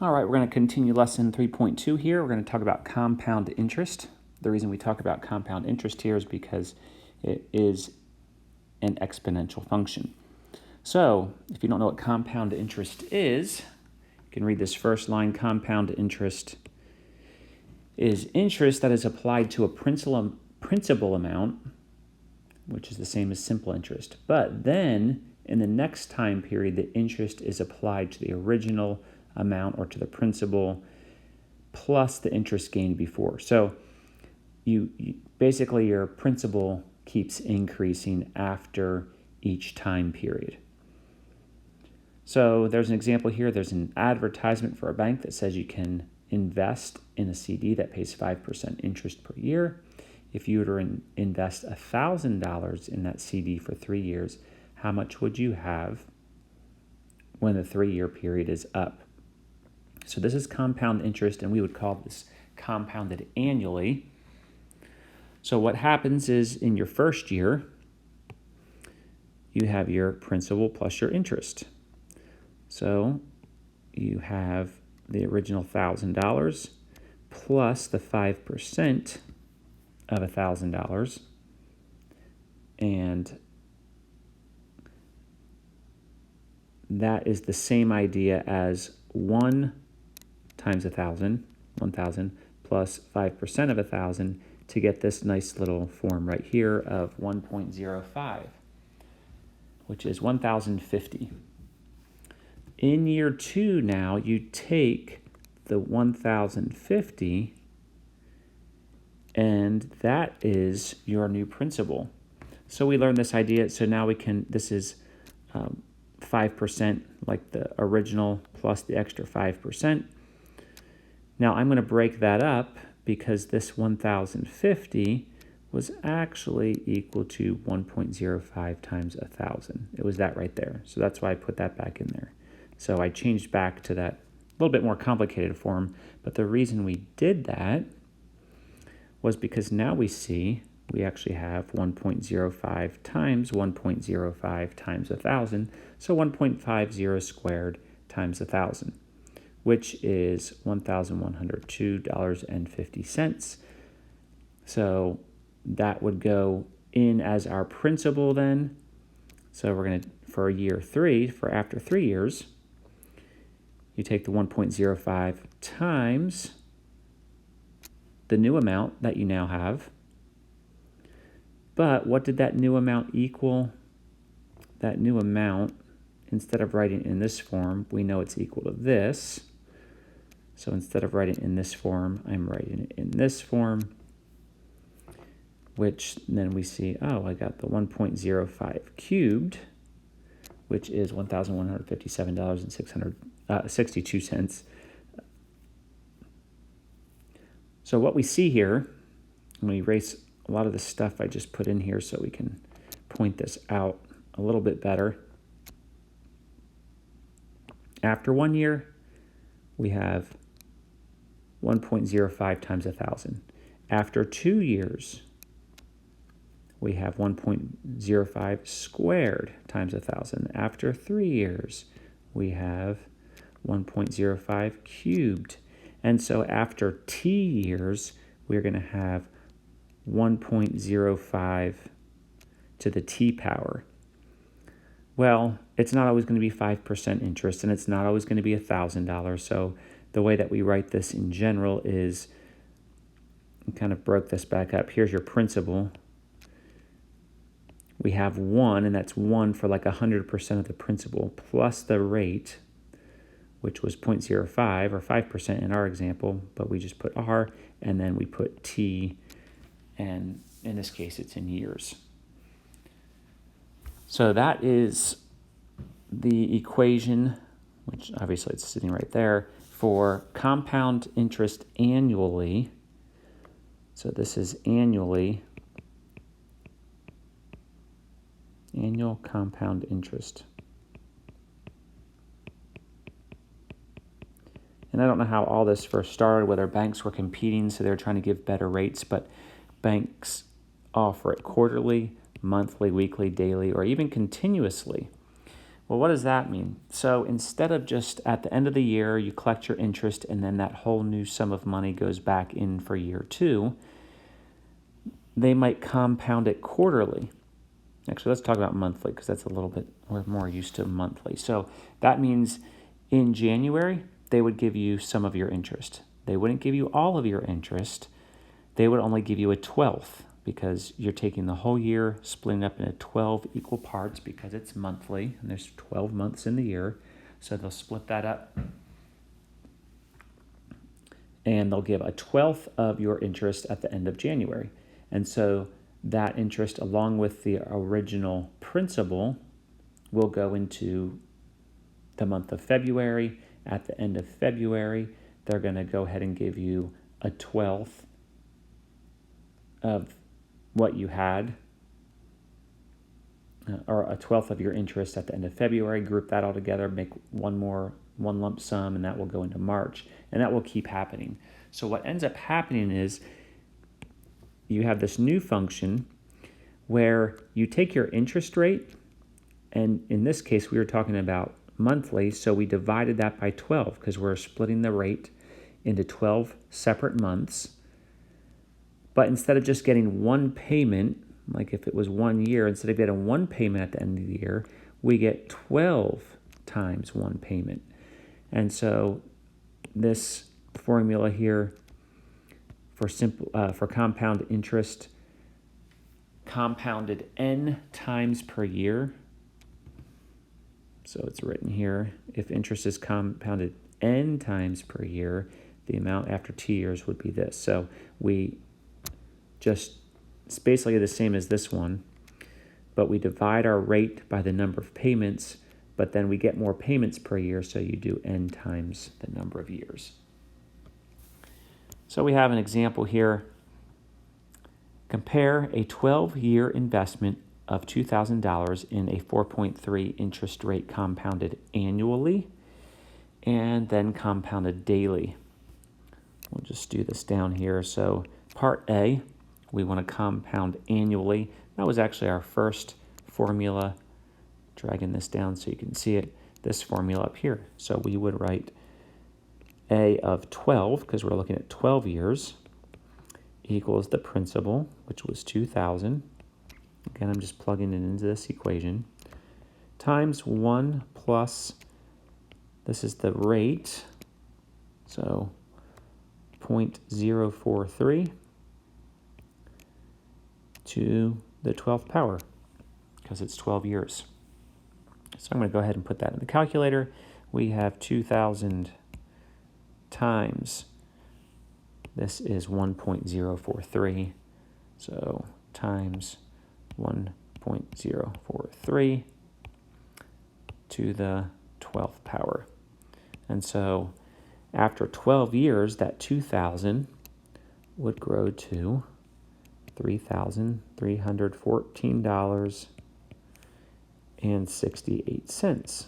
All right, we're going to continue lesson 3.2 here. We're going to talk about compound interest. The reason we talk about compound interest here is because it is an exponential function. So if you don't know what compound interest is, you can read this first line. Compound interest is interest that is applied to a principal amount, which is the same as simple interest. But then in the next time period, the interest is applied to the original amount or to the principal plus the interest gained before. So you basically your principal keeps increasing after each time period. So there's an example here. There's an advertisement for a bank that says you can invest in a CD that pays 5% interest per year. If you were to invest $1,000 in that CD for 3 years, how much would you have when the 3-year period is up? So this is compound interest, and we would call this compounded annually. So what happens is in your first year, you have your principal plus your interest. So you have the original $1,000 plus the 5% of $1,000, and that is the same idea as 1 times 1,000 plus 5% of 1,000 to get this nice little form right here of 1.05, which is 1,050. In year 2 now, you take the 1,050, and that is your new principal. So we learned this idea, so now this is 5%, like the original plus the extra 5%. Now I'm going to break that up because this 1,050 was actually equal to 1.05 times 1,000. It was that right there. So that's why I put that back in there. So I changed back to that little bit more complicated form, but the reason we did that was because now we see we actually have 1.05 times 1.05 times 1,000, so 1.50 squared times 1,000, which is $1,102.50. So that would go in as our principal then. So we're going to, for year 3, for after 3 years, you take the 1.05 times the new amount that you now have. But what did that new amount equal? That new amount, instead of writing it in this form, we know it's equal to this. So instead of writing it in this form, I'm writing it in this form, which then we see, oh, I got the 1.05 cubed, which is $1,157.62. So what we see here, I'm going to erase a lot of the stuff I just put in here so we can point this out a little bit better. After 1 year, we have 1.05 times 1,000. After 2 years, we have 1.05 squared times 1,000. After 3 years, we have 1.05 cubed. And so after t years, we're going to have 1.05 to the t power. Well, it's not always going to be 5% interest, and it's not always going to be $1,000. So the way that we write this in general is, we kind of broke this back up. Here's your principal. We have 1, and that's 1 for like 100% of the principal, plus the rate, which was 0.05 or 5% in our example, but we just put R, and then we put T, and in this case, it's in years. So that is the equation, which obviously it's sitting right there, for compound interest annually. So this is annual compound interest. And I don't know how all this first started, whether banks were competing, so they're trying to give better rates, but banks offer it quarterly, monthly, weekly, daily, or even continuously. Well, what does that mean? So instead of just at the end of the year, you collect your interest and then that whole new sum of money goes back in for year 2, they might compound it quarterly. Actually, let's talk about monthly because that's a little bit, we're more used to monthly. So that means in January, they would give you some of your interest. They wouldn't give you all of your interest. They would only give you a 12th because you're taking the whole year, splitting up into 12 equal parts because it's monthly and there's 12 months in the year. So they'll split that up and they'll give a 12th of your interest at the end of January. And so that interest, along with the original principal, will go into the month of February. At the end of February, they're going to go ahead and give you a 12th of what you had, or a 12th of your interest at the end of February, group that all together, make one lump sum, and that will go into March, and that will keep happening. So what ends up happening is you have this new function where you take your interest rate, and in this case we were talking about monthly, so we divided that by 12 because we're splitting the rate into 12 separate months. But instead of just getting one payment, like if it was 1 year, instead of getting one payment at the end of the year, we get 12 times one payment. And so this formula here for compound interest, compounded n times per year. So it's written here, if interest is compounded n times per year, the amount after 2 years would be this. So it's basically the same as this one, but we divide our rate by the number of payments, but then we get more payments per year, so you do n times the number of years. So we have an example here. Compare a 12-year investment of $2,000 in a 4.3 interest rate compounded annually and then compounded daily. We'll just do this down here. So part A, we want to compound annually. That was actually our first formula. Dragging this down so you can see it, this formula up here. So we would write A of 12, because we're looking at 12 years, equals the principal, which was 2,000. Again, I'm just plugging it into this equation, times 1 plus, this is the rate, so 0.043 to the 12th power, because it's 12 years. So I'm going to go ahead and put that in the calculator. We have 2,000 times, this is 1.043, so times 1.043 to the 12th power. And so after 12 years, that 2,000 would grow to $3,314.68.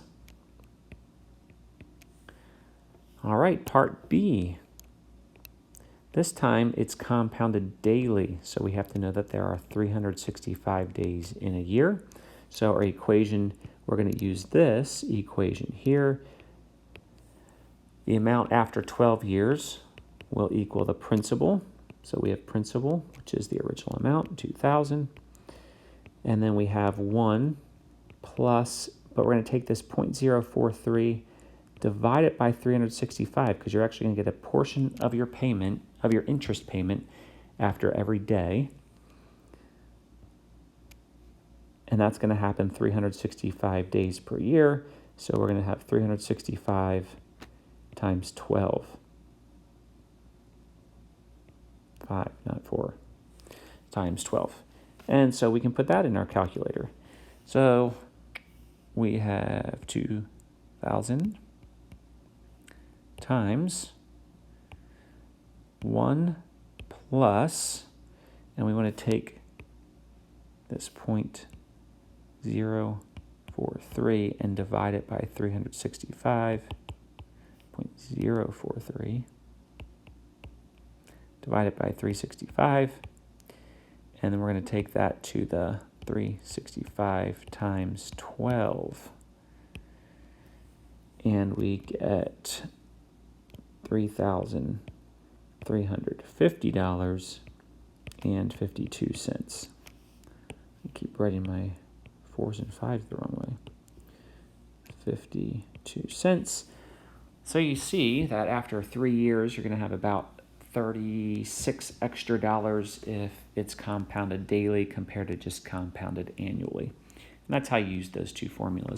All right, part B. This time it's compounded daily, so we have to know that there are 365 days in a year. So our equation, we're going to use this equation here. The amount after 12 years will equal the principal. So we have principal, which is the original amount, 2,000. And then we have 1 plus, but we're going to take this 0.043, divide it by 365, because you're actually going to get a portion of your payment, of your interest payment, after every day. And that's going to happen 365 days per year. So we're going to have 365 times 12. 5, not 4, times 12. And so we can put that in our calculator. So we have 2,000 times 1 plus, and we want to take this 0.043 and divide it by 365, 0.043, divide it by 365, and then we're going to take that to the 365 times 12 and we get $3,350.52. I keep writing my 4s and 5s the wrong way. 52 cents. So you see that after 3 years, you're going to have about $36 extra if it's compounded daily compared to just compounded annually. And that's how you use those two formulas.